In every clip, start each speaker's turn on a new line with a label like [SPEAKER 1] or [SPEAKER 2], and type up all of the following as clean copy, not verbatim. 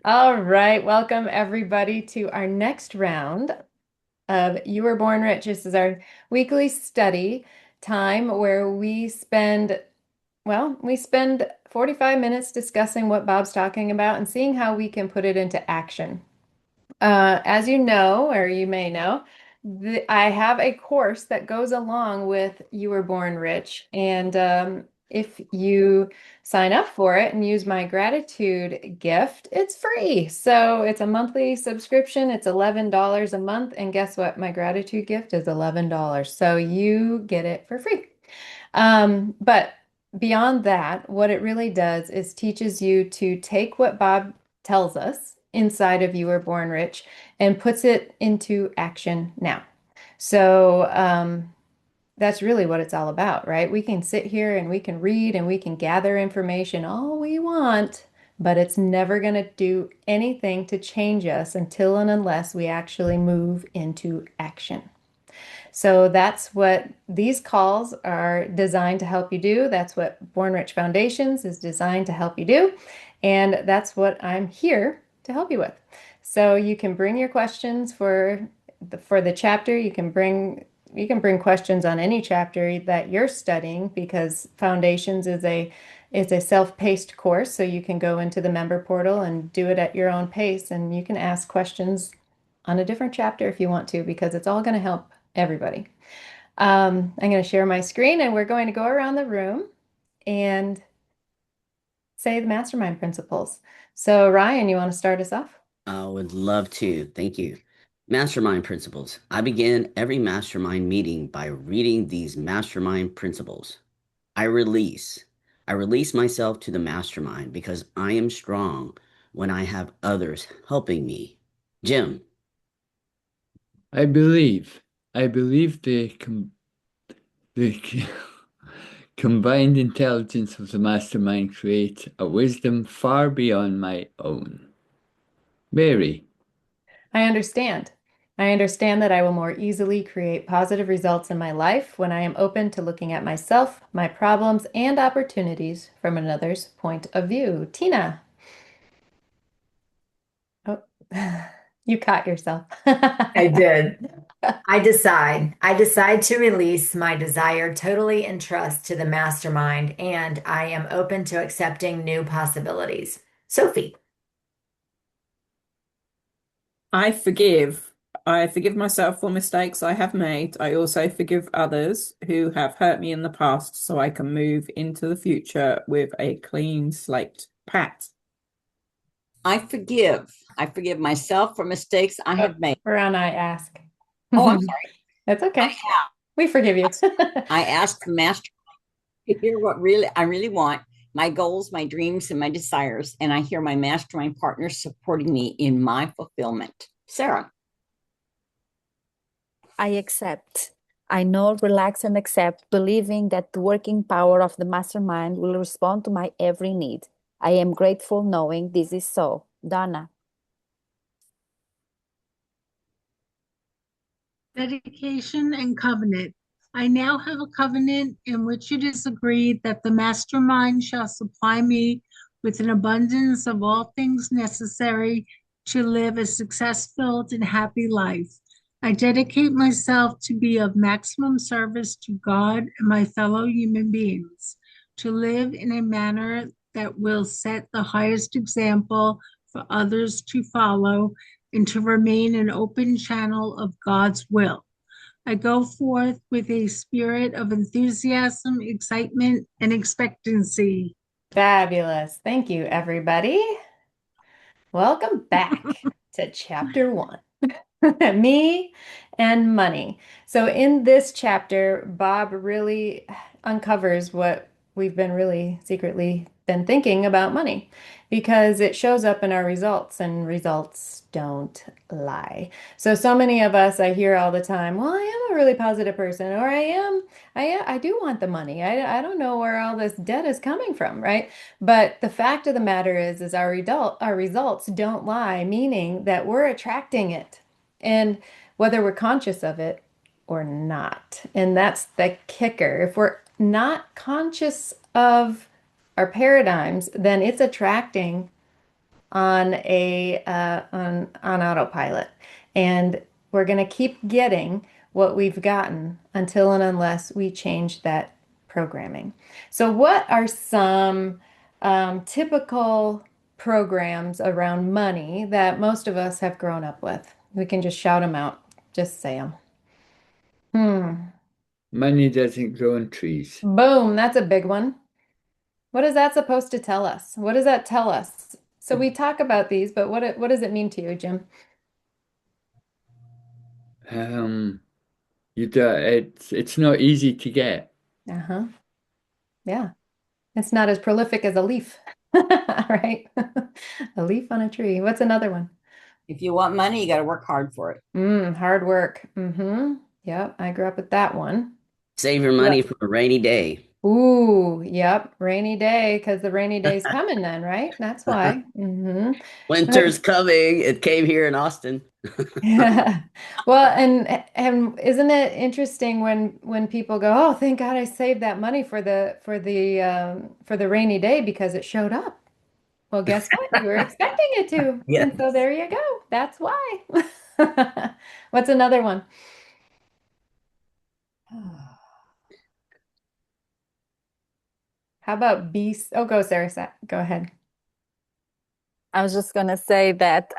[SPEAKER 1] All right, welcome everybody to our next round of You Were Born Rich. This is our weekly study time where we spend 45 minutes discussing what Bob's talking about and seeing how we can put it into action. As you know, or you may know, I have a course that goes along with You Were Born Rich. And if you sign up for it and use my gratitude gift, it's free. So it's a monthly subscription. It's $11 a month. And guess what? My gratitude gift is $11. So you get it for free. But beyond that, what it really does is teaches you to take what Bob tells us inside of You Were Born Rich and puts it into action now. So that's really what it's all about, right? We can sit here and we can read and we can gather information all we want, but it's never going to do anything to change us until and unless we actually move into action. So that's what these calls are designed to help you do. That's what Born Rich Foundations is designed to help you do. And that's what I'm here to help you with. So you can bring your questions for the chapter. You can bring questions on any chapter that you're studying because Foundations is a self-paced course. So you can go into the member portal and do it at your own pace, and you can ask questions on a different chapter if you want to, because it's all going to help everybody. I'm going to share my screen and we're going to go around the room and say the mastermind principles. So, Ryan, you want to start us off?
[SPEAKER 2] I would love to. Thank you. Mastermind principles. I begin every mastermind meeting by reading these mastermind principles. I release. I release myself to the mastermind because I am strong when I have others helping me. Jim,
[SPEAKER 3] I believe. I believe the combined intelligence of the mastermind creates a wisdom far beyond my own. Mary,
[SPEAKER 1] I understand. I understand that I will more easily create positive results in my life when I am open to looking at myself, my problems, and opportunities from another's point of view. Tina. Oh, you caught yourself.
[SPEAKER 4] I did. I decide to release my desire totally and trust to the mastermind, and I am open to accepting new possibilities. Sophie.
[SPEAKER 5] I forgive. I forgive myself for mistakes I have made. I also forgive others who have hurt me in the past so I can move into the future with a clean slate. Pat.
[SPEAKER 6] I forgive. I forgive myself for mistakes I
[SPEAKER 1] Oh,
[SPEAKER 6] have made.
[SPEAKER 1] Round I ask.
[SPEAKER 6] Oh, I'm sorry.
[SPEAKER 1] That's
[SPEAKER 6] I
[SPEAKER 1] okay.
[SPEAKER 6] have.
[SPEAKER 1] We forgive you.
[SPEAKER 6] I ask the master to hear what really I really want, my goals, my dreams, and my desires, and I hear my mastermind partners supporting me in my fulfillment. Sarah.
[SPEAKER 7] I accept. I know, relax, and accept, believing that the working power of the mastermind will respond to my every need. I am grateful knowing this is so. Donna.
[SPEAKER 8] Dedication and covenant. I now have a covenant in which it is agreed that the mastermind shall supply me with an abundance of all things necessary to live a success-filled and happy life. I dedicate myself to be of maximum service to God and my fellow human beings, to live in a manner that will set the highest example for others to follow, and to remain an open channel of God's will. I go forth with a spirit of enthusiasm, excitement, and expectancy.
[SPEAKER 1] Fabulous. Thank you, everybody. Welcome back to chapter 1. Me and money. So, in this chapter, Bob really uncovers what we've been really secretly been thinking about money because it shows up in our results, and results don't lie. So many of us, I hear all the time, well, I am a really positive person, or I do want the money. I don't know where all this debt is coming from, right? But the fact of the matter is our results don't lie, meaning that we're attracting it. And whether we're conscious of it or not. And that's the kicker. If we're not conscious of our paradigms, then it's attracting on on autopilot. And we're going to keep getting what we've gotten until and unless we change that programming. So what are some typical programs around money that most of us have grown up with? We can just shout them out. Just say them.
[SPEAKER 3] Money doesn't grow on trees.
[SPEAKER 1] Boom, that's a big one. What is that supposed to tell us? What does that tell us? So we talk about these, but what does it mean to you, Jim?
[SPEAKER 3] It's not easy to get.
[SPEAKER 1] Uh-huh. Yeah. It's not as prolific as a leaf, right? A leaf on a tree. What's another one?
[SPEAKER 6] If you want money, you got to work hard for it.
[SPEAKER 1] Hard work. Yep, I grew up with that one.
[SPEAKER 2] Save your money for a rainy day.
[SPEAKER 1] Ooh, yep, rainy day, because the rainy day's coming then, right? That's why.
[SPEAKER 2] Winter's coming. It came here in Austin.
[SPEAKER 1] Yeah. Well, and isn't it interesting when people go, "Oh, thank God I saved that money for the rainy day because it showed up." Well, guess what? You were expecting it to.
[SPEAKER 2] Yes.
[SPEAKER 1] And so there you go. That's why. What's another one? How about beast? Oh, go, Sarah. Go ahead.
[SPEAKER 7] I was just going to say that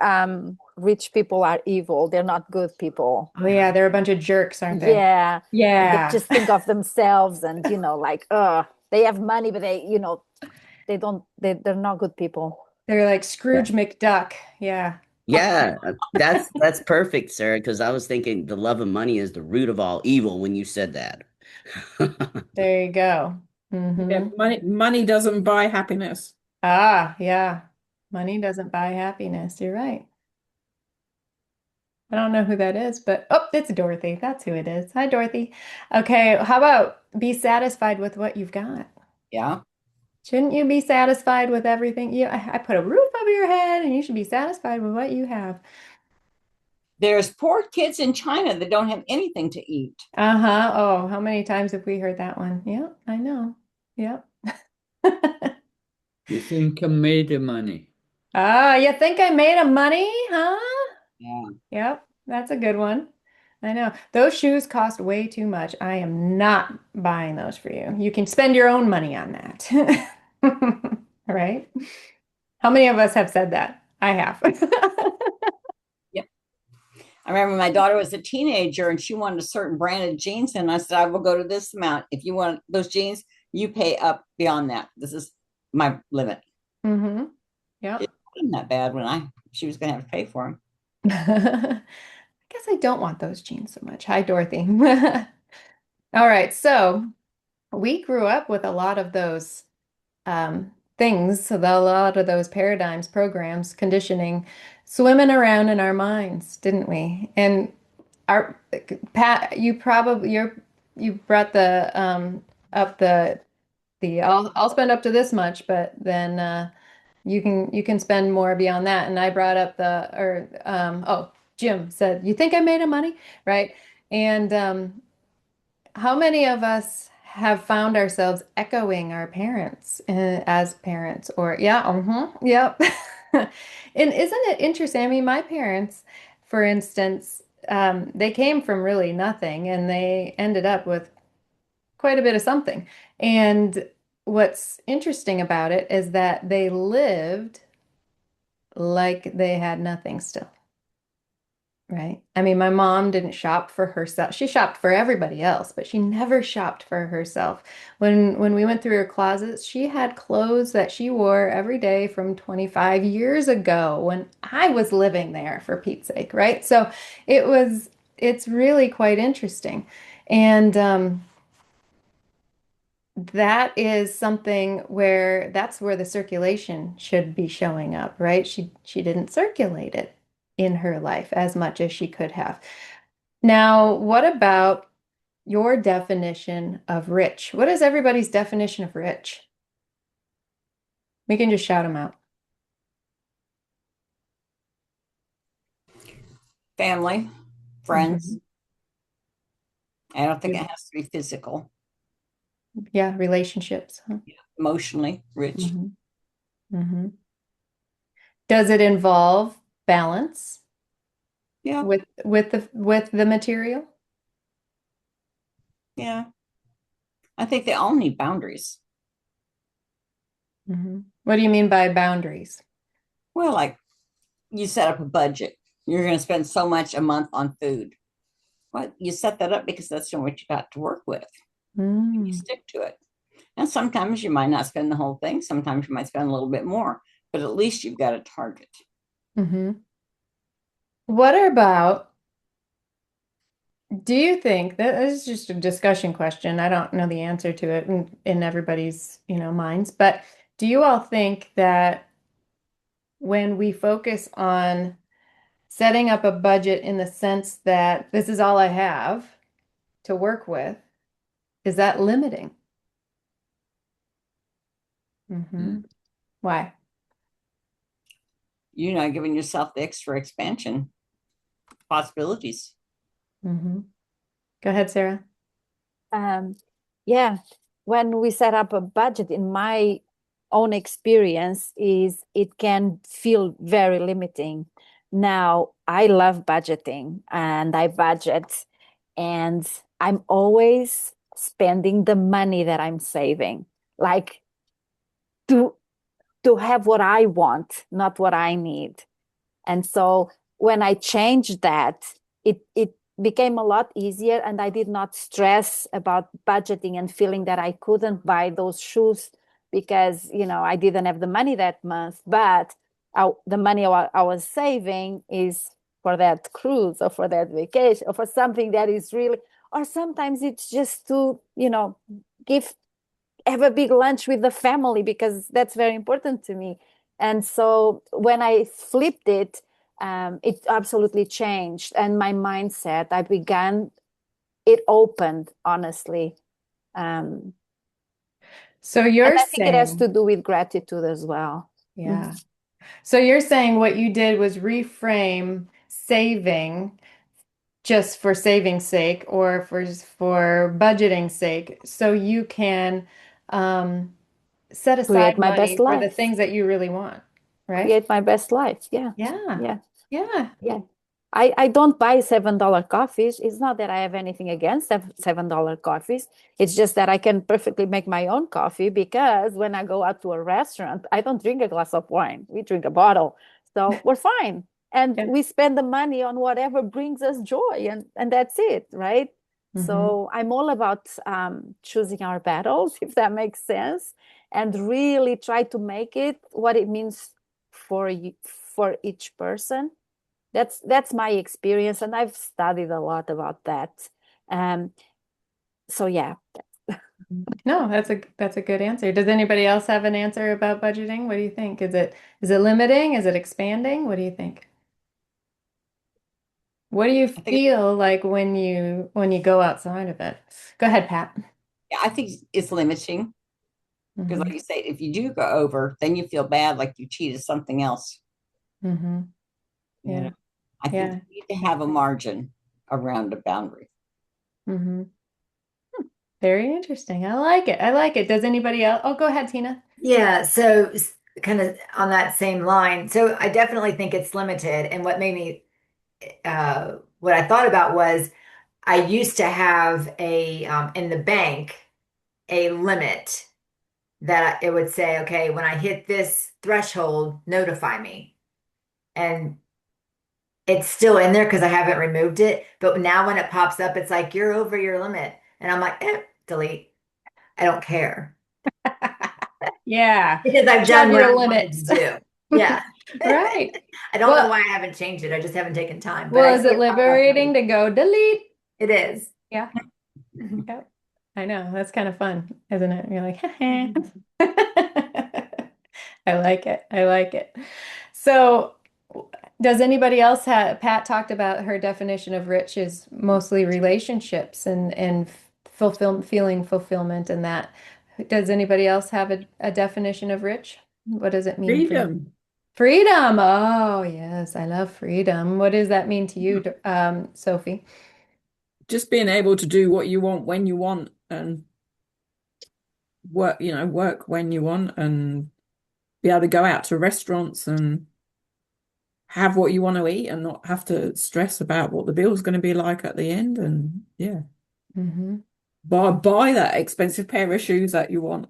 [SPEAKER 7] rich people are evil. They're not good people.
[SPEAKER 1] Oh yeah, they're a bunch of jerks, aren't they?
[SPEAKER 7] Yeah.
[SPEAKER 1] Yeah.
[SPEAKER 7] They just think of themselves and, like, they have money, but they're not good people.
[SPEAKER 1] They're like Scrooge McDuck. Yeah.
[SPEAKER 2] Yeah, that's perfect, Sarah, because I was thinking the love of money is the root of all evil when you said that.
[SPEAKER 1] There you go.
[SPEAKER 5] Yeah, money doesn't buy happiness.
[SPEAKER 1] Ah, yeah. Money doesn't buy happiness. You're right. I don't know who that is, but oh, it's Dorothy. That's who it is. Hi, Dorothy. Okay, how about be satisfied with what you've got?
[SPEAKER 6] Yeah.
[SPEAKER 1] Shouldn't you be satisfied with everything? I put a roof over your head and you should be satisfied with what you have.
[SPEAKER 6] There's poor kids in China that don't have anything to eat.
[SPEAKER 1] Uh-huh. Oh, how many times have we heard that one? Yeah, I know. Yep.
[SPEAKER 3] You think I'm made of money?
[SPEAKER 1] Ah, you think I made of money, huh?
[SPEAKER 6] Yeah.
[SPEAKER 1] Yep, that's a good one. I know. Those shoes cost way too much. I am not buying those for you. You can spend your own money on that. Right? How many of us have said that? I have.
[SPEAKER 6] Yep. I remember my daughter was a teenager and she wanted a certain brand of jeans. And I said, I will go to this amount. If you want those jeans, you pay up beyond that. This is my limit.
[SPEAKER 1] Yep.
[SPEAKER 6] It wasn't that bad when she was going to have to pay for them.
[SPEAKER 1] I guess I don't want those jeans so much. Hi, Dorothy. All right, so we grew up with a lot of those things, so a lot of those paradigms, programs, conditioning, swimming around in our minds, didn't we? And our Pat, you brought the up the I'll spend up to this much, but then you can spend more beyond that. And I brought up Jim said, "You think I made a money?" Right? And how many of us have found ourselves echoing our parents as parents? Or, yeah, yep. And isn't it interesting? I mean, my parents, for instance, they came from really nothing and they ended up with quite a bit of something. And what's interesting about it is that they lived like they had nothing still. Right. I mean, my mom didn't shop for herself. She shopped for everybody else, but she never shopped for herself. When we went through her closets, she had clothes that she wore every day from 25 years ago when I was living there, for Pete's sake, right? So it's really quite interesting. And that is something where that's where the circulation should be showing up, right? She didn't circulate it in her life as much as she could have. Now, what about your definition of rich? What is everybody's definition of rich? We can just shout them out.
[SPEAKER 6] Family, friends.
[SPEAKER 1] Mhm.
[SPEAKER 6] I don't think it has to be physical.
[SPEAKER 1] Yeah, relationships. Huh?
[SPEAKER 6] Emotionally rich.
[SPEAKER 1] Mhm. Mhm. Does it involve balance
[SPEAKER 6] Yeah,
[SPEAKER 1] with the material?
[SPEAKER 6] yeah. I think they all need boundaries.
[SPEAKER 1] What do you mean by boundaries?
[SPEAKER 6] Well, like you set up a budget. You're going to spend so much a month on food. Well, you set that up because that's what you got to work with. You
[SPEAKER 1] Mm.
[SPEAKER 6] stick to it. And sometimes you might not spend the whole thing. Sometimes you might spend a little bit more, but at least you've got a target.
[SPEAKER 1] Hmm. What about, do you think that this is just a discussion question? I don't know the answer to it in everybody's, minds, but do you all think that when we focus on setting up a budget in the sense that this is all I have to work with, is that limiting? Hmm. Why?
[SPEAKER 6] You're not giving yourself the extra expansion possibilities.
[SPEAKER 1] Hmm. Go ahead, Sarah.
[SPEAKER 7] Yeah, when we set up a budget, in my own experience, is it can feel very limiting. Now, I love budgeting and I budget, and I'm always spending the money that I'm saving, like to have what I want, not what I need. And so when I changed that, it became a lot easier, and I did not stress about budgeting and feeling that I couldn't buy those shoes because, I didn't have the money that month. But the money I was saving is for that cruise or for that vacation or for something that is really, or sometimes it's just to, give have a big lunch with the family because that's very important to me. And so when I flipped it, it absolutely changed. And my mindset, I began, it opened, honestly. Um,
[SPEAKER 1] So
[SPEAKER 7] and
[SPEAKER 1] you're
[SPEAKER 7] I think it has to
[SPEAKER 1] saying,
[SPEAKER 7] do with gratitude as well.
[SPEAKER 1] yeah. So you're saying what you did was reframe saving just for saving's sake or for budgeting sake, so you can set
[SPEAKER 7] Create
[SPEAKER 1] aside
[SPEAKER 7] my
[SPEAKER 1] money
[SPEAKER 7] best
[SPEAKER 1] for the
[SPEAKER 7] life.
[SPEAKER 1] things that you really want, right?
[SPEAKER 7] Create my best life. Yeah.
[SPEAKER 1] Yeah.
[SPEAKER 7] Yeah.
[SPEAKER 1] Yeah.
[SPEAKER 7] Yeah. I don't buy $7 coffees. It's not that I have anything against $7 coffees. It's just that I can perfectly make my own coffee because when I go out to a restaurant, I don't drink a glass of wine. We drink a bottle. So we're fine. And
[SPEAKER 1] Yeah.
[SPEAKER 7] we spend the money on whatever brings us joy, and that's it, right?
[SPEAKER 1] Hmm.
[SPEAKER 7] So I'm all about choosing our battles, if that makes sense, and really try to make it what it means for you, for each person. That's my experience, and I've studied a lot about that. Um, so yeah.
[SPEAKER 1] No, that's a good answer. Does anybody else have an answer about budgeting? What do you think? Is it limiting? Is it expanding? What do you think? What do you
[SPEAKER 6] I think
[SPEAKER 1] feel like when you go outside of it? Go ahead, Pat.
[SPEAKER 6] yeah, I think it's limiting because,
[SPEAKER 1] Hmm.
[SPEAKER 6] like you say, if you do go over, then you feel bad, like you cheated something else.
[SPEAKER 1] Hmm.
[SPEAKER 6] You know,
[SPEAKER 1] Yeah.
[SPEAKER 6] I think
[SPEAKER 1] Yeah.
[SPEAKER 6] you need to have a margin around a boundary.
[SPEAKER 1] Hmm. Very interesting. I like it. I like it. Does anybody else? Oh, go ahead, Tina.
[SPEAKER 4] Yeah, so kind of on that same line. So I definitely think it's limited. And what made me, what I thought about was I used to have in the bank, a limit that it would say, okay, when I hit this threshold, notify me. And it's still in there because I haven't removed it. But now when it pops up, it's like, you're over your limit. And I'm like, delete. I don't care
[SPEAKER 1] Yeah.
[SPEAKER 4] because I've
[SPEAKER 1] Shove
[SPEAKER 4] done what I
[SPEAKER 1] your
[SPEAKER 4] wanted to
[SPEAKER 1] limits.
[SPEAKER 4] do. Yeah.
[SPEAKER 1] Right.
[SPEAKER 4] I don't know
[SPEAKER 1] Well,
[SPEAKER 4] why I haven't changed it. I just haven't taken time, but
[SPEAKER 1] well,
[SPEAKER 4] I
[SPEAKER 1] is
[SPEAKER 4] see
[SPEAKER 1] it
[SPEAKER 4] it pop up.
[SPEAKER 1] liberating to go delete?
[SPEAKER 4] It is.
[SPEAKER 1] Yeah. Yep. I know. That's kind of fun, isn't it? You're like, I like it. I like it. So, does anybody else have, Pat talked about her definition of rich is mostly relationships and feeling fulfillment and that. Does anybody else have a definition of rich? What does it mean for you?
[SPEAKER 3] Freedom.
[SPEAKER 1] Freedom. Oh, yes, I love freedom. What does that mean to you, Sophie?
[SPEAKER 5] Just being able to do what you want when you want and work when you want and be able to go out to restaurants and have what you want to eat and not have to stress about what the bill's going to be like at the end. And yeah,
[SPEAKER 1] Mm-hmm.
[SPEAKER 5] buy that expensive pair of shoes that you want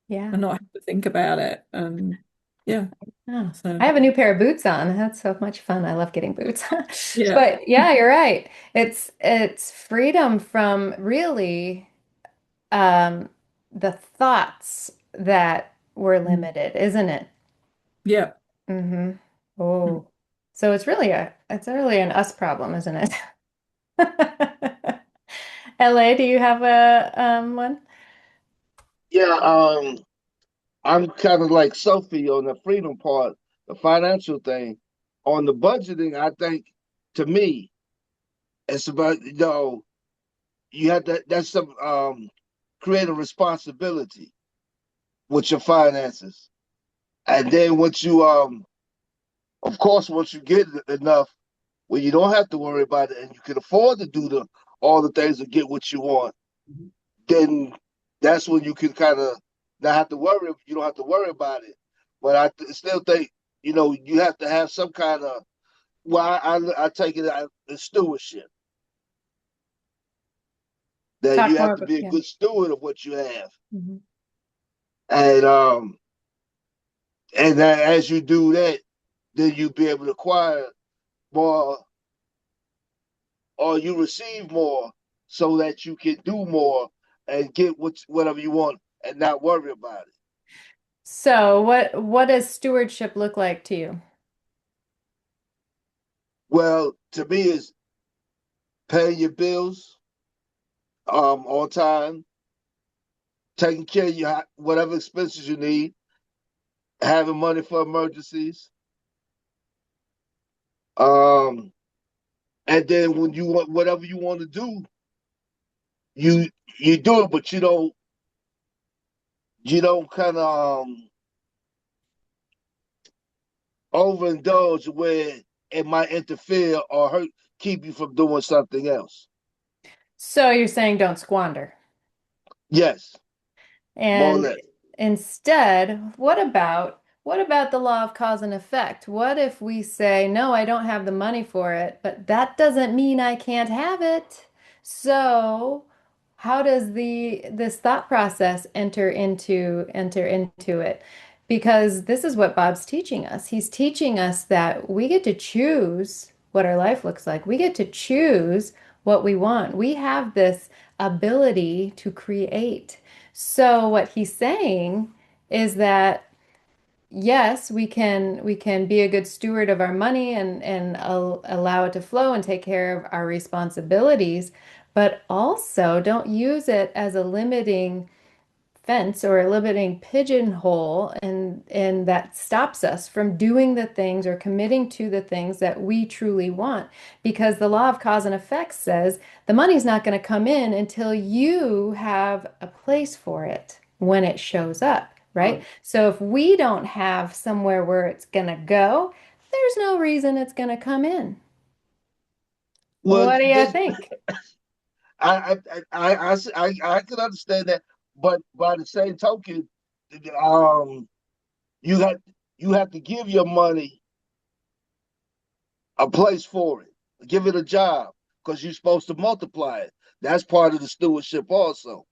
[SPEAKER 1] Yeah.
[SPEAKER 5] and not have to think about it. And yeah,
[SPEAKER 1] Oh,
[SPEAKER 5] so
[SPEAKER 1] I have a new pair of boots on. That's so much fun. I love getting boots.
[SPEAKER 5] yeah,
[SPEAKER 1] But yeah, you're right. It's freedom from really um the thoughts that were limited, isn't it?
[SPEAKER 5] yeah.
[SPEAKER 1] Mm-hmm. Oh. So it's really an us problem, isn't it? LA, do you have a one?
[SPEAKER 9] Yeah, I'm kind of like Sophie on the freedom part, the financial thing. On the budgeting, I think to me, it's about, you have to, that's some create a responsibility with your finances. And then once you of course once you get enough where you don't have to worry about it and you can afford to do the all the things to get what you want, then that's when you can kind of not have to worry. You don't have to worry about it. But still think, you have to have some kind of. Well, I take it as stewardship, that
[SPEAKER 1] Talk
[SPEAKER 9] you
[SPEAKER 1] more
[SPEAKER 9] have to
[SPEAKER 1] about,
[SPEAKER 9] be a
[SPEAKER 1] yeah.
[SPEAKER 9] good steward of what you have,
[SPEAKER 1] Mhm.
[SPEAKER 9] and that as you do that, then you be able to acquire more, or you receive more, so that you can do more and get whatever you want and not worry about it.
[SPEAKER 1] So what does stewardship look like to you?
[SPEAKER 9] Well, to me, is paying your bills on time, taking care of your whatever expenses you need, having money for emergencies. Um, and then when you want whatever you want to do, you you do it, but you don't kind of overindulge where it might interfere or hurt, keep you from doing something else.
[SPEAKER 1] So you're saying don't squander.
[SPEAKER 9] Yes, more or
[SPEAKER 1] And
[SPEAKER 9] less.
[SPEAKER 1] instead, what about the law of cause and effect? What if we say, no, I don't have the money for it, but that doesn't mean I can't have it. So how does this thought process enter into it? Because this is what Bob's teaching us. He's teaching us that we get to choose what our life looks like. We get to choose what we want. We have this ability to create. So what he's saying is that yes, we can be a good steward of our money and allow it to flow and take care of our responsibilities, but also don't use it as a limiting fence or a limiting pigeonhole and that stops us from doing the things or committing to the things that we truly want, because the law of cause and effect says the money's not going to come in until you have a place for it when it shows up, right? So if we don't have somewhere where it's going to go, there's no reason it's going to come in.
[SPEAKER 9] Well,
[SPEAKER 1] What do you think?
[SPEAKER 9] I can understand that, but by the same token, um, you have you have to give your money a place for it, give it a job, because you're supposed to multiply it. That's part of the stewardship also,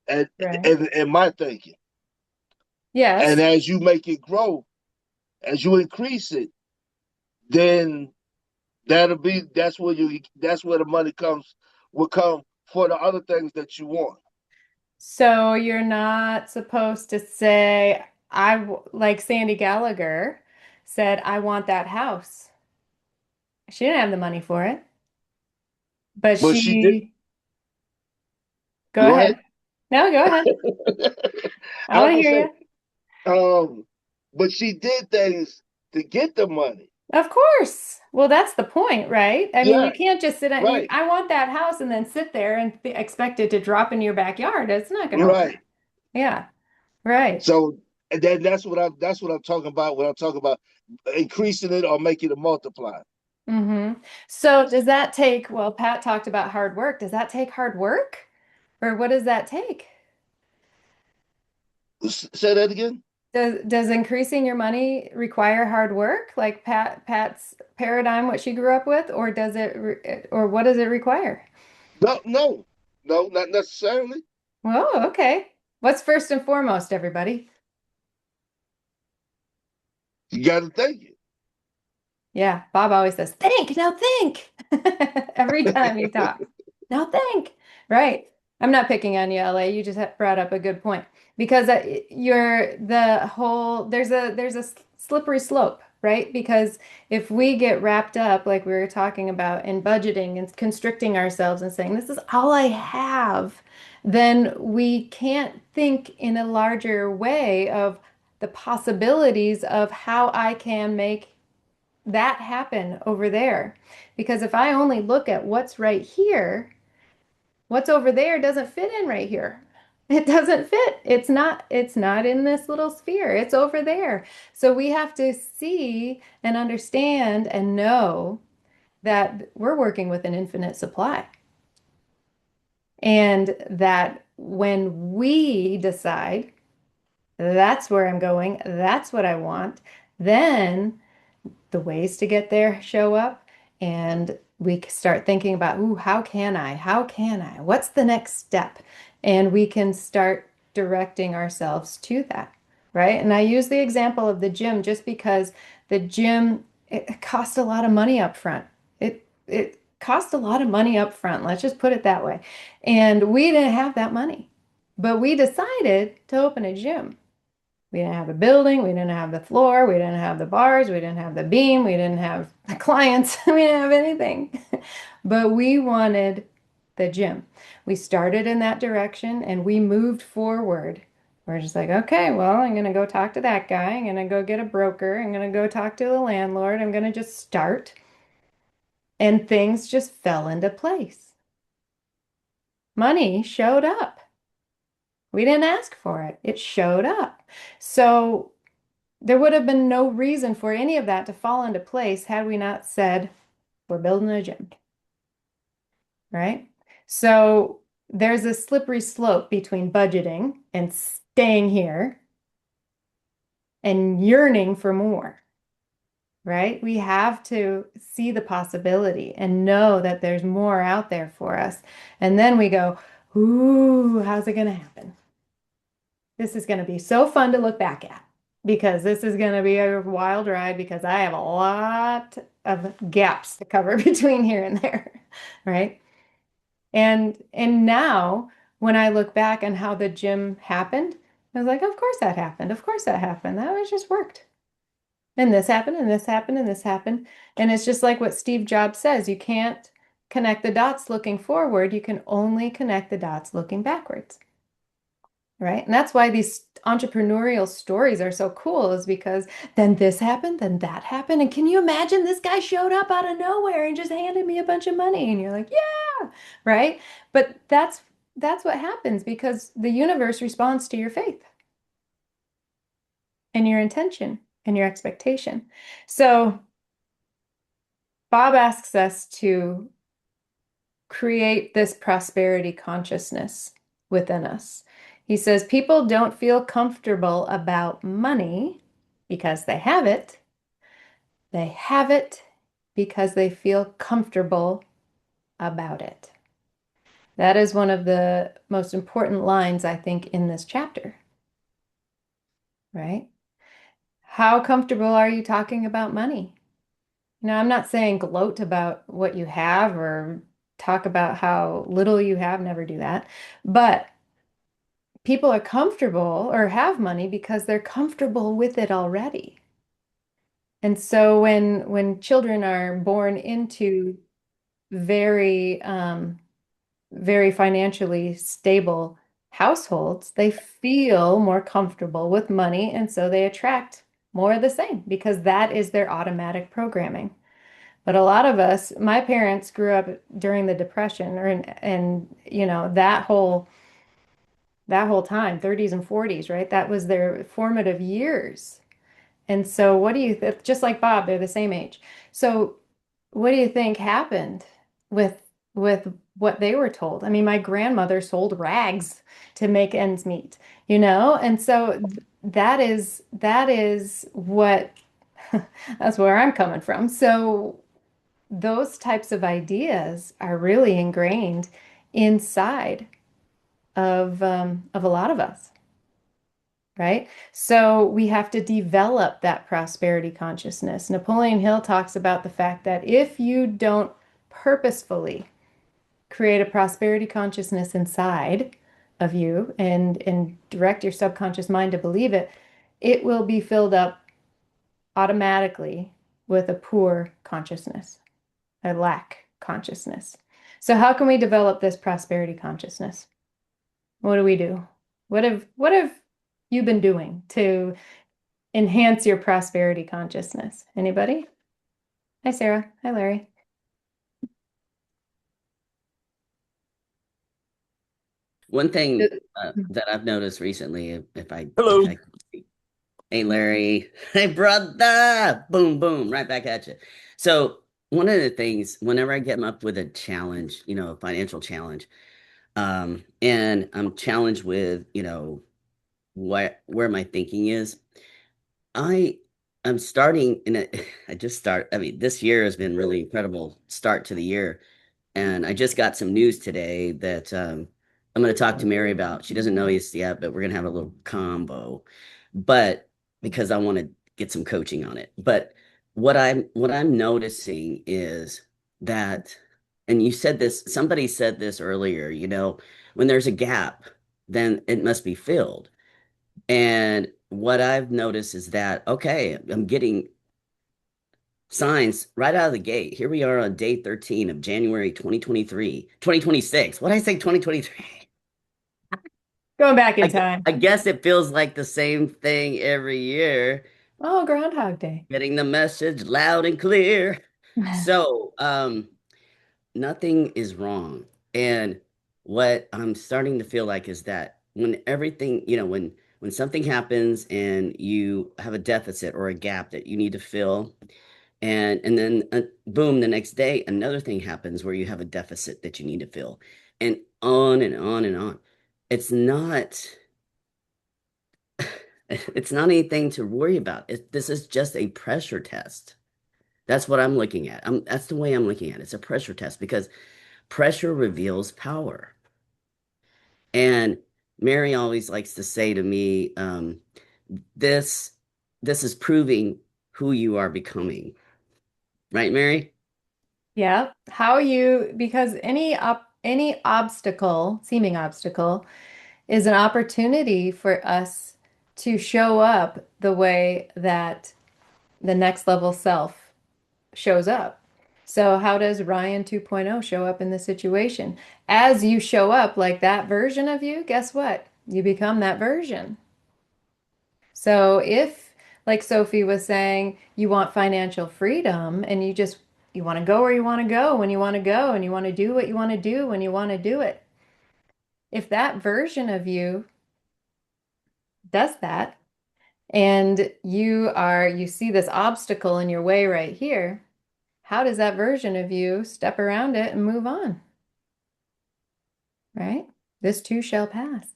[SPEAKER 9] and
[SPEAKER 1] Right.
[SPEAKER 9] in my thinking. And
[SPEAKER 1] Yes.
[SPEAKER 9] as you make it grow, as you increase it, then that's where the money will come for the other things that you want.
[SPEAKER 1] So you're not supposed to say, like Sandy Gallagher said, I want that house. She didn't have the money for it, but
[SPEAKER 9] But she did.
[SPEAKER 1] go
[SPEAKER 9] Go ahead.
[SPEAKER 1] ahead. No, go ahead. I
[SPEAKER 9] I
[SPEAKER 1] want
[SPEAKER 9] was
[SPEAKER 1] to
[SPEAKER 9] gonna
[SPEAKER 1] hear
[SPEAKER 9] say,
[SPEAKER 1] you.
[SPEAKER 9] but she did things to get the money.
[SPEAKER 1] Of course. Well, that's the point, right? I mean, you
[SPEAKER 9] Yeah,
[SPEAKER 1] can't just
[SPEAKER 9] right,
[SPEAKER 1] I want that house and then sit there and expect it to drop in your backyard. It's not going to work.
[SPEAKER 9] right.
[SPEAKER 1] Yeah, right.
[SPEAKER 9] So and then that's what I'm talking about when I'm talking about increasing it or making it multiply.
[SPEAKER 1] So does that take, well, Pat talked about hard work. Does that take hard work? Or what does that take?
[SPEAKER 9] Say that again.
[SPEAKER 1] Does increasing your money require hard work, like Pat's paradigm, what she grew up with, or or what does it require?
[SPEAKER 9] No, no, no, not necessarily.
[SPEAKER 1] Oh, okay. What's first and foremost, everybody?
[SPEAKER 9] You got to think
[SPEAKER 1] Yeah, Bob always says, think, now think. Every time he talks. Now think. Right. I'm not picking on you, LA. You just brought up a good point because you're the whole there's a slippery slope, right? Because if we get wrapped up like we were talking about in budgeting and constricting ourselves and saying this is all I have, then we can't think in a larger way of the possibilities of how I can make that happen over there. Because if I only look at what's right here, what's over there doesn't fit in right here. It doesn't fit. It's not in this little sphere. It's over there. So we have to see and understand and know that we're working with an infinite supply. And that when we decide that's where I'm going, that's what I want, then the ways to get there show up and we start thinking about, ooh, how can I? How can I? What's the next step? And we can start directing ourselves to that, right? And I use the example of the gym just because the gym, it cost a lot of money up front. It cost a lot of money up front. Let's just put it that way. And we didn't have that money, but we decided to open a gym. We didn't have a building, we didn't have the floor, we didn't have the bars, we didn't have the beam, we didn't have the clients, we didn't have anything. But we wanted the gym. We started in that direction and we moved forward. We're just like, okay, well, I'm going to go talk to that guy. I'm going to go get a broker. I'm going to go talk to the landlord. I'm going to just start. And things just fell into place. Money showed up. We didn't ask for it. It showed up. So there would have been no reason for any of that to fall into place had we not said, we're building a gym, right? So there's a slippery slope between budgeting and staying here and yearning for more, right? We have to see the possibility and know that there's more out there for us. And then we go, ooh, how's it going to happen? This is going to be so fun to look back at because this is going to be a wild ride because I have a lot of gaps to cover between here and there, right? And now when I look back on how the gym happened, I was like, of course that happened. Of course that happened. That was just worked. And this happened and this happened and this happened. And it's just like what Steve Jobs says, you can't connect the dots looking forward. You can only connect the dots looking backwards. Right. And that's why these entrepreneurial stories are so cool, is because then this happened, then that happened. And can you imagine this guy showed up out of nowhere and just handed me a bunch of money? And you're like, yeah, right. But that's what happens because the universe responds to your faith and your intention and your expectation. So Bob asks us to create this prosperity consciousness within us. He says people don't feel comfortable about money because they have it. They have it because they feel comfortable about it. That is one of the most important lines, I think, in this chapter, right? How comfortable are you talking about money? I'm not saying gloat about what you have or talk about how little you have, never do that. But people are comfortable or have money because they're comfortable with it already. And so when children are born into very very financially stable households, they feel more comfortable with money, and so they attract more of the same because that is their automatic programming. But a lot of us, my parents grew up during the Depression, and that whole time, 30s and 40s, right? That was their formative years. And so what do you just like Bob, they're the same age. So what do you think happened with with what they were told. I mean, my grandmother sold rags to make ends meet, And so that is what that's where I'm coming from. So those types of ideas are really ingrained inside of a lot of us, right? So we have to develop that prosperity consciousness. Napoleon Hill talks about the fact that if you don't purposefully create a prosperity consciousness inside of you and direct your subconscious mind to believe it, it will be filled up automatically with a poor consciousness, a lack consciousness. So how can we develop this prosperity consciousness? What do we do? What have you been doing to enhance your prosperity consciousness? Anybody? Hi, Sarah. Hi, Larry.
[SPEAKER 2] One thing that I've noticed recently,
[SPEAKER 10] Hello.
[SPEAKER 2] if I hey Larry, hey brother, boom boom, right back at you. So one of the things, whenever I get up with a challenge, a financial challenge, and I'm challenged with, where my thinking is, I I'm starting and I just start. I mean, this year has been really incredible start to the year. And I just got some news today that I'm going to talk to Mary about. She doesn't know this yet, but we're going to have a little combo. But because I want to get some coaching on it. But what I'm noticing is that, and you said this, somebody said this earlier, when there's a gap, then it must be filled. And what I've noticed is that, okay, I'm getting signs right out of the gate. Here we are on day 13 of January 2023, 2026. What did I say, 2023?
[SPEAKER 1] Going back in
[SPEAKER 2] I,
[SPEAKER 1] time.
[SPEAKER 2] I guess it feels like the same thing every year.
[SPEAKER 1] Oh, Groundhog Day.
[SPEAKER 2] Getting the message loud and clear. So, nothing is wrong. And what I'm starting to feel like is that when everything, when something happens and you have a deficit or a gap that you need to fill, and then boom, the next day another thing happens where you have a deficit that you need to fill, and on and on and on. It's not it's not anything to worry about. This is just a pressure test. That's what I'm looking at. That's the way I'm looking at it. It's a pressure test because pressure reveals power. And Mary always likes to say to me, this this is proving who you are becoming. Right, Mary?
[SPEAKER 1] Yeah. Because any obstacle, seeming obstacle, is an opportunity for us to show up the way that the next level self shows up. So how does Ryan 2.0 show up in this situation? As you show up like that version of you, guess what? You become that version. So if, like Sophie was saying, you want financial freedom and you want to go where you want to go when you want to go and you want to do what you want to do when you want to do it. If that version of you does that and you see this obstacle in your way right here, how does that version of you step around it and move on? Right? This too shall pass.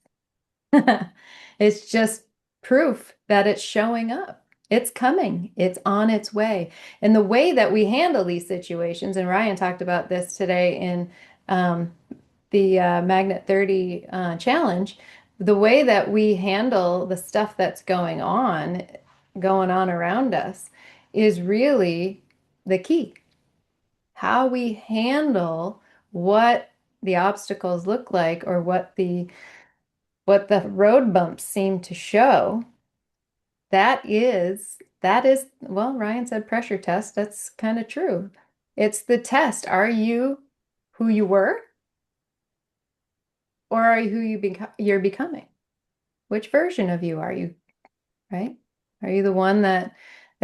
[SPEAKER 1] It's just proof that it's showing up. It's coming. It's on its way. And the way that we handle these situations, and Ryan talked about this today in the Magnet 30 challenge, the way that we handle the stuff that's going on around us is really the key. How we handle what the obstacles look like or what the road bumps seem to show, that is, well, Ryan said pressure test. That's kind of true. It's the test. Are you who you were, or are you who you're becoming? Which version of you are you, right? Are you the one that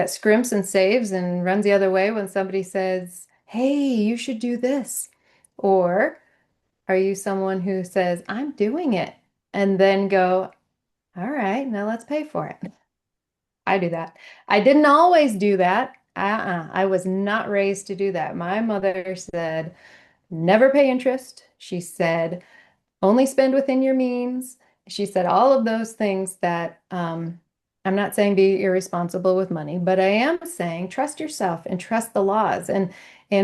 [SPEAKER 1] scrimps and saves and runs the other way when somebody says, "Hey, you should do this"? Or are you someone who says, "I'm doing it," and then go, "All right, now let's pay for it"? I do that. I didn't always do that. I was not raised to do that. My mother said, never pay interest. She said, only spend within your means. She said all of those things that I'm not saying be irresponsible with money, but I am saying trust yourself and trust the laws. And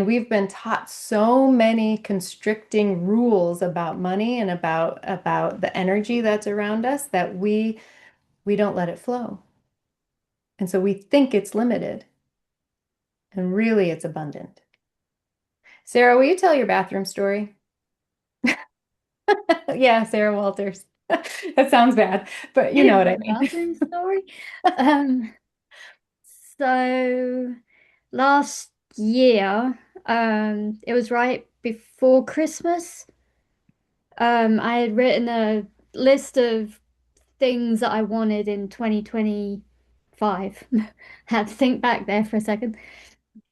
[SPEAKER 1] we've been taught so many constricting rules about money and about the energy that's around us that we don't let it flow. And so we think it's limited, and really it's abundant. Sarah, will you tell your bathroom story? Yeah, Sarah Walters. That sounds bad, but you know what I
[SPEAKER 10] My
[SPEAKER 1] mean.
[SPEAKER 10] bathroom story. Um, so last year, it was right before Christmas. I had written a list of things that I wanted in 2025. Had to think back there for a second.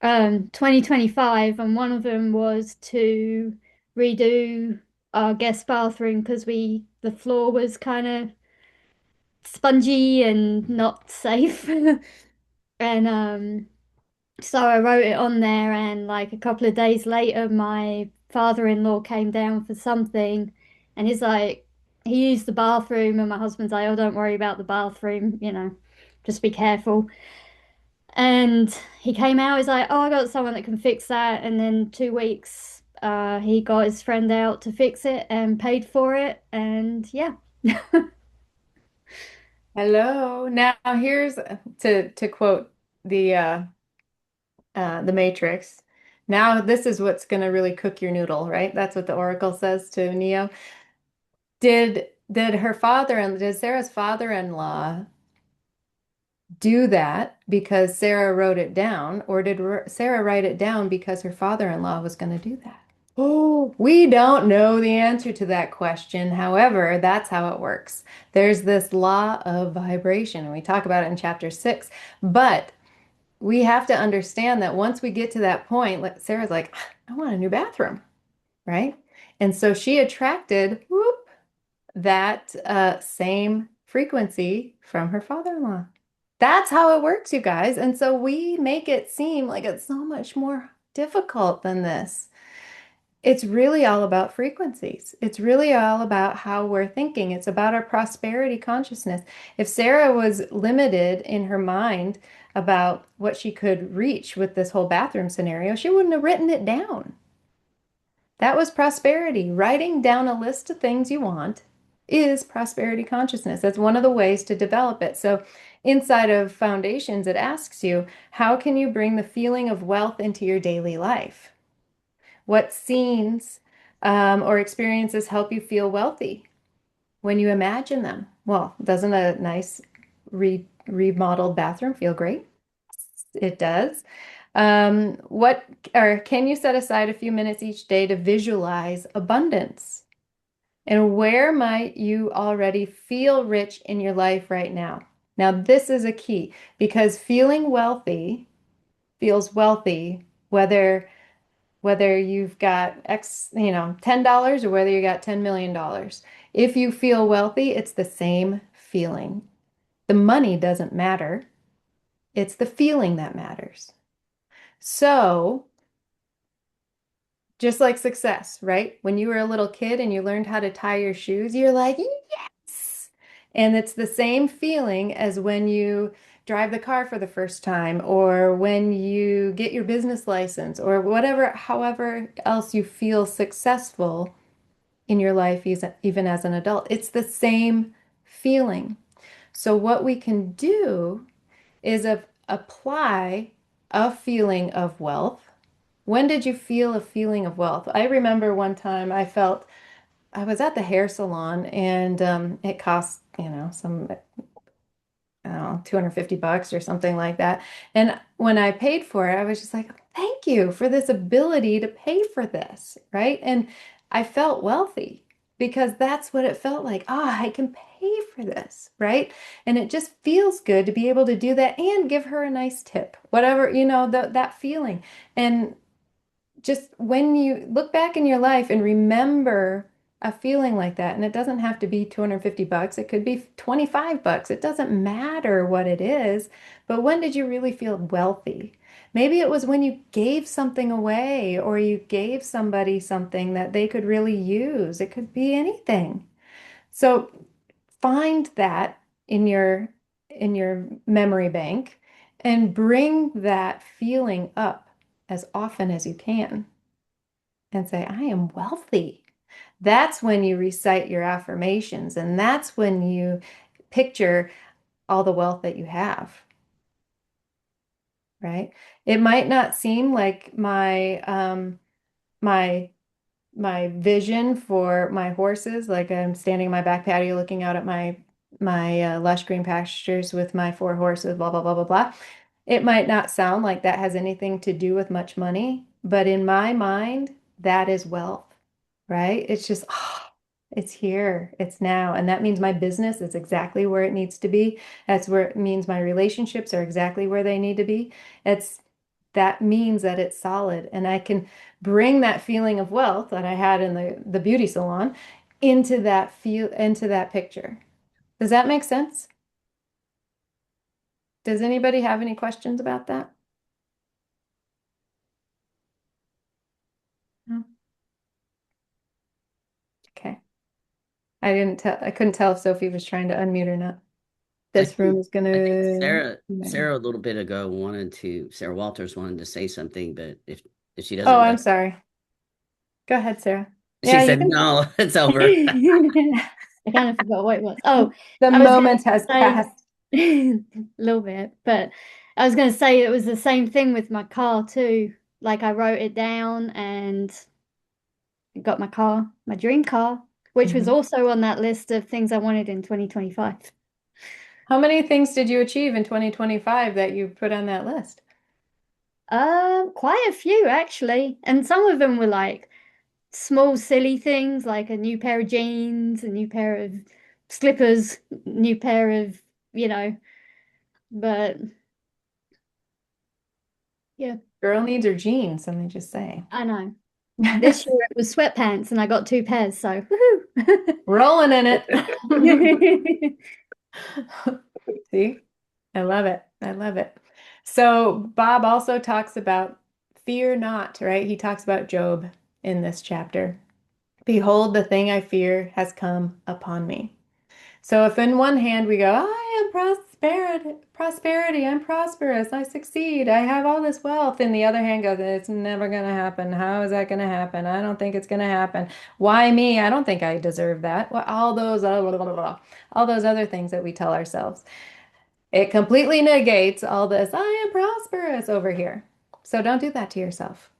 [SPEAKER 10] 2025, and one of them was to redo our guest bathroom because the floor was kind of spongy and not safe. And so I wrote it on there, and like a couple of days later, my father-in-law came down for something, and he's like, he used the bathroom, and my husband's like, oh, don't worry about the bathroom, just be careful. And he came out, he's like, oh, I got someone that can fix that. And then 2 weeks, he got his friend out to fix it and paid for it. And yeah.
[SPEAKER 1] Hello. Now here's to quote the Matrix. Now this is what's going to really cook your noodle, right? That's what the Oracle says to Neo. Did Sarah's father-in-law do that because Sarah wrote it down, or did Sarah write it down because her father-in-law was going to do that? Oh, we don't know the answer to that question. However, that's how it works. There's this law of vibration, and we talk about it in chapter 6, but we have to understand that once we get to that point, like Sarah's like, I want a new bathroom, right? And so she attracted that same frequency from her father-in-law. That's how it works, you guys. And so we make it seem like it's so much more difficult than this. It's really all about frequencies. It's really all about how we're thinking. It's about our prosperity consciousness. If Sarah was limited in her mind about what she could reach with this whole bathroom scenario, she wouldn't have written it down. That was prosperity. Writing down a list of things you want is prosperity consciousness. That's one of the ways to develop it. So inside of Foundations, it asks you, how can you bring the feeling of wealth into your daily life? What scenes or experiences help you feel wealthy when you imagine them? Well, doesn't a nice remodeled bathroom feel great? It does. Can you set aside a few minutes each day to visualize abundance? And where might you already feel rich in your life right now? Now, this is a key because feeling wealthy feels wealthy, whether you've got $10 or whether you got $10 million. If you feel wealthy, it's the same feeling. The money doesn't matter. It's the feeling that matters. So, just like success, right? When you were a little kid and you learned how to tie your shoes, you're like, yes. And it's the same feeling as when you drive the car for the first time, or when you get your business license, or whatever, however else you feel successful in your life, even as an adult. It's the same feeling. So what we can do is apply a feeling of wealth. When did you feel a feeling of wealth? I remember one time I was at the hair salon, and it cost, some, I don't know, $250 or something like that. And when I paid for it, I was just like, thank you for this ability to pay for this, right? And I felt wealthy because that's what it felt like. Ah, I can pay for this, right? And it just feels good to be able to do that and give her a nice tip, whatever, that feeling. And just when you look back in your life and remember a feeling like that. And it doesn't have to be $250. It could be $25. It doesn't matter what it is. But when did you really feel wealthy? Maybe it was when you gave something away or you gave somebody something that they could really use. It could be anything. So find that in your memory bank and bring that feeling up as often as you can and say, I am wealthy. That's when you recite your affirmations, and that's when you picture all the wealth that you have, right? It might not seem like my my vision for my horses, like I'm standing in my back patio looking out at my lush green pastures with my four horses, blah blah blah blah blah. It might not sound like that has anything to do with much money, but in my mind, that is wealth, right? It's just, it's here, it's now. And that means my business is exactly where it needs to be. That's where it means my relationships are exactly where they need to be. It's that means that it's solid. And I can bring that feeling of wealth that I had in the beauty salon into that picture. Does that make sense? Does anybody have any questions about that? No? Okay. I couldn't tell if Sophie was trying to unmute or not. This room is
[SPEAKER 2] I think
[SPEAKER 1] gonna.
[SPEAKER 2] Sarah a little bit ago Sarah Walters wanted to say something, but if she
[SPEAKER 1] Oh,
[SPEAKER 2] doesn't
[SPEAKER 1] I'm sorry. Go ahead, Sarah.
[SPEAKER 2] she
[SPEAKER 1] Yeah, you
[SPEAKER 2] said
[SPEAKER 1] can.
[SPEAKER 2] no, it's over.
[SPEAKER 10] I kind of forgot what it was. Oh,
[SPEAKER 1] The
[SPEAKER 10] I was going
[SPEAKER 1] moment has
[SPEAKER 10] to say
[SPEAKER 1] passed.
[SPEAKER 10] a little bit, but I was going to say it was the same thing with my car too. Like I wrote it down and got my car, my dream car, which was
[SPEAKER 1] Mhm.
[SPEAKER 10] also on that list of things I wanted in 2025.
[SPEAKER 1] How many things did you achieve in 2025 that you put on that list?
[SPEAKER 10] Quite a few actually, and some of them were like small, silly things, like a new pair of jeans, a new pair of slippers, new pair of, you know, but yeah,
[SPEAKER 1] Girl needs her jeans, let me just say.
[SPEAKER 10] I know. This year it was sweatpants and I got two pairs, so woohoo.
[SPEAKER 1] Rolling in it. See, I love it. I love it. So Bob also talks about fear not, right? He talks about Job in this chapter. Behold, the thing I fear has come upon me. So if in one hand we go, I am prosperity, I'm prosperous, I succeed, I have all this wealth, and the other hand goes, it's never going to happen. How is that going to happen? I don't think it's going to happen. Why me? I don't think I deserve that. Well, all those other things that we tell ourselves. It completely negates all this, I am prosperous over here. So don't do that to yourself.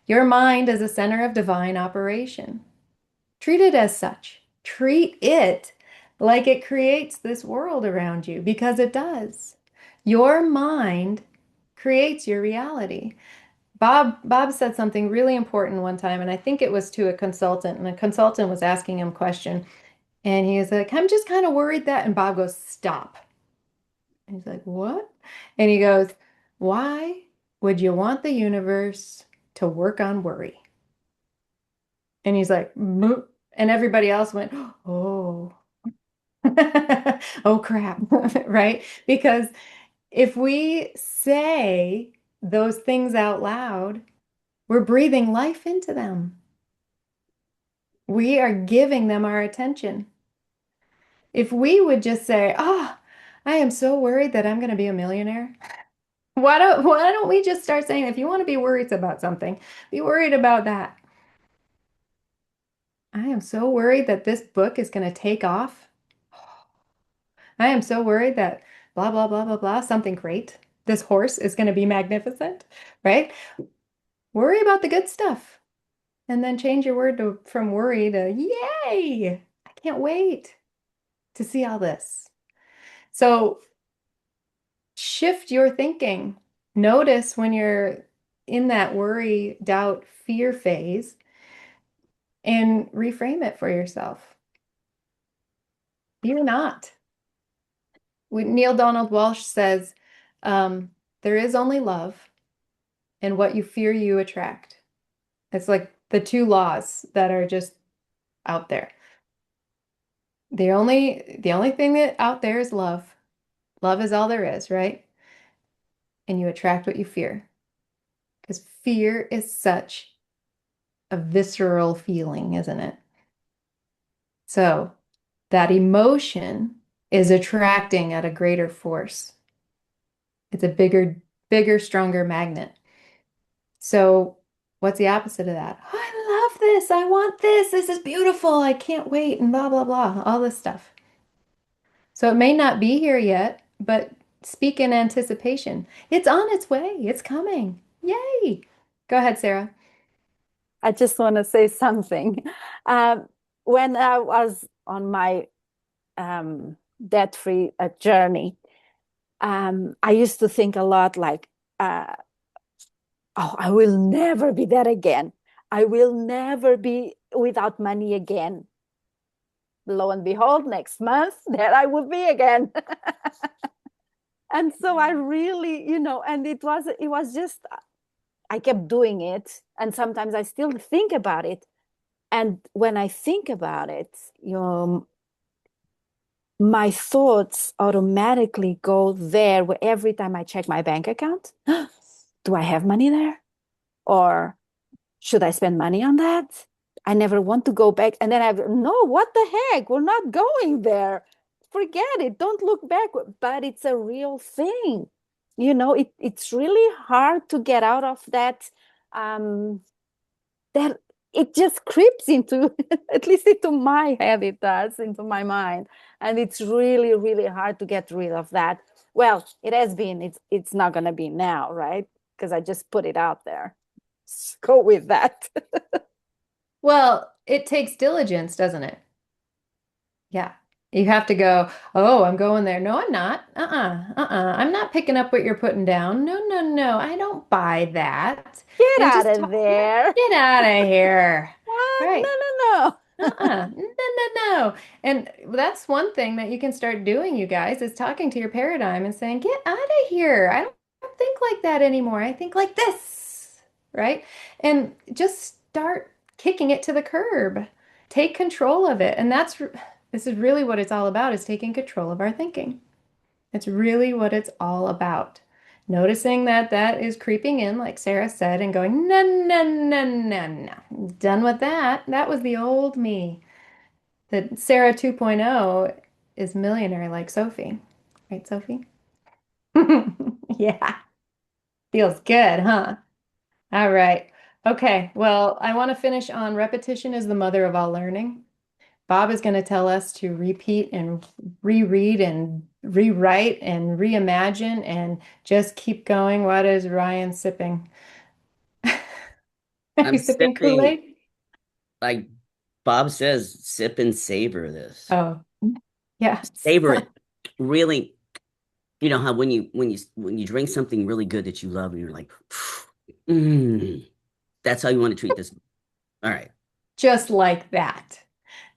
[SPEAKER 1] Your mind is a center of divine operation. Treat it as such. Treat it like it creates this world around you because it does. Your mind creates your reality. Bob said something really important one time, and I think it was to a consultant, and the consultant was asking him a question, and he was like, I'm just kind of worried that, and Bob goes, stop. And he's like, what? And he goes, why would you want the universe to work on worry? And he's like, "Moot." And everybody else went, oh, oh crap, right? Because if we say those things out loud, we're breathing life into them. We are giving them our attention. If we would just say, oh, I am so worried that I'm going to be a millionaire. Why don't we just start saying, if you want to be worried about something, be worried about that. I am so worried that this book is going to take off. I am so worried that blah, blah, blah, blah, blah, something great. This horse is going to be magnificent, right? Worry about the good stuff. And then change your word from worry to yay. I can't wait to see all this. So shift your thinking. Notice when you're in that worry, doubt, fear phase and reframe it for yourself. You're not. Neil Donald Walsh says, there is only love, and what you fear, you attract. It's like the two laws that are just out there. The only thing that out there is love. Love is all there is, right? And you attract what you fear. Because fear is such a visceral feeling, isn't it? So that emotion is attracting at a greater force. It's a bigger, stronger magnet. So what's the opposite of that? Oh, I love this. I want this. This is beautiful. I can't wait, and blah, blah, blah, all this stuff. So it may not be here yet, but speak in anticipation. It's on its way. It's coming. Yay. Go ahead, Sarah.
[SPEAKER 7] I just want to say something. When I was on my debt-free journey, I used to think a lot like, oh, I will never be that again. I will never be without money again. Lo and behold, next month, there I will be again. And so I really, and it was just, I kept doing it. And sometimes I still think about it. And when I think about it, my thoughts automatically go there where every time I check my bank account, do I have money there? Or should I spend money on that? I never want to go back. And then no, what the heck? We're not going there. Forget it. Don't look back. But it's a real thing. It's really hard to get out of that, that it just creeps into, at least into my head, it does, into my mind. And it's really, really hard to get rid of that. Well, it has been, it's not going to be now, right? Because I just put it out there. Just go with that.
[SPEAKER 1] Well, it takes diligence, doesn't it? Yeah. You have to go, oh, I'm going there. No, I'm not. I'm not picking up what you're putting down. No, no, no. I don't buy that.
[SPEAKER 7] Get
[SPEAKER 1] And
[SPEAKER 7] out
[SPEAKER 1] just
[SPEAKER 7] of there.
[SPEAKER 1] get out of here.
[SPEAKER 7] What?
[SPEAKER 1] Right.
[SPEAKER 7] No.
[SPEAKER 1] No, no, no. And that's one thing that you can start doing, you guys, is talking to your paradigm and saying, get out of here. I don't think like that anymore. I think like this, right? And just start kicking it to the curb. Take control of it. And this is really what it's all about, is taking control of our thinking. It's really what it's all about. Noticing that that is creeping in, like Sarah said, and going, no, no, no, no, no. Done with that. That was the old me. The Sarah 2.0 is millionaire like Sophie. Right, Sophie? Yeah. Feels good, huh? All right. Okay. Well, I want to finish on repetition is the mother of all learning. Bob is going to tell us to repeat and reread and rewrite and reimagine and just keep going. What is Ryan sipping? Are
[SPEAKER 2] I'm
[SPEAKER 1] you sipping
[SPEAKER 2] sipping,
[SPEAKER 1] Kool-Aid?
[SPEAKER 2] like Bob says, sip and savor this.
[SPEAKER 1] Oh, yeah.
[SPEAKER 2] Savor it. Really, you know how when you drink something really good that you love and you're like, that's how you want to treat this. All right.
[SPEAKER 1] Just like that.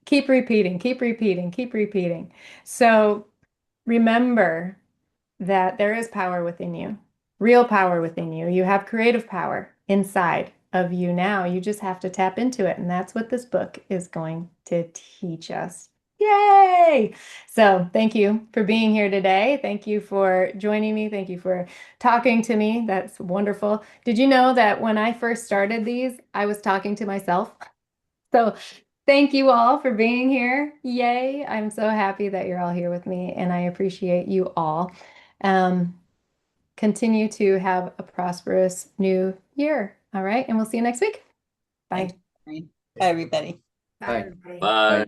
[SPEAKER 1] Keep repeating, keep repeating, keep repeating. So remember that there is power within you, real power within you. You have creative power inside of you now. You just have to tap into it. And that's what this book is going to teach us. Yay! So thank you for being here today. Thank you for joining me. Thank you for talking to me. That's wonderful. Did you know that when I first started these, I was talking to myself? So thank you all for being here. Yay. I'm so happy that you're all here with me, and I appreciate you all. Um, Continue to have a prosperous new year. All right. And we'll see you next week. Bye.
[SPEAKER 6] Thanks, Maureen. Bye, everybody.
[SPEAKER 4] Bye,
[SPEAKER 3] Bye.
[SPEAKER 4] everybody.
[SPEAKER 3] Bye.